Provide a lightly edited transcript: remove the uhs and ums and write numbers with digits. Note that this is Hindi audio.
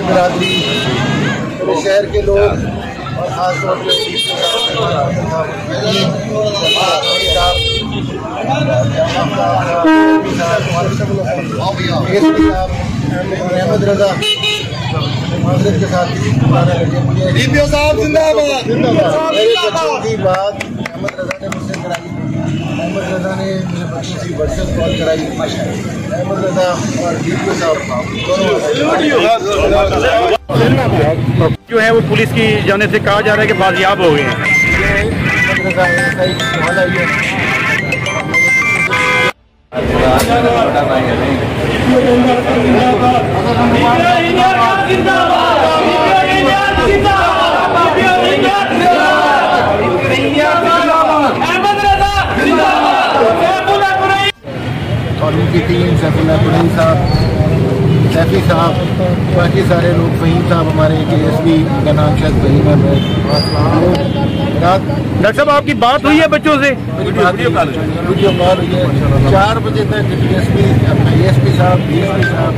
बिरादरी, पूरे शहर के लोग और ख़ास तौर पर अहमद रजा माजरत के साथ DPO साहब जिंदाबाद। मेरे बच्चों की बात अहमद रजा ने मुझसे कराई। अहमद रजा ने मेरे बच्चों की व्हाट्सएप कॉल कराई। अहमद रजा और DPO साहब जो है वो पुलिस की जाने से कहा जा रहा है कि बाजियाब हो गए हैं। अहमद रजा SI सवाल आई है। और उनकी टीम सैफुल्लाह कुरैशी साहब, सैफी साहब, बाकी सारे लोग, फहीम साहब हमारे KSB का नाम शायद फहीम है। डॉक्टर साहब आपकी बात हुई है बच्चों से? वीडियो कॉल हुई है 4 बजे तक। DSP ASP साहब, DSP साहब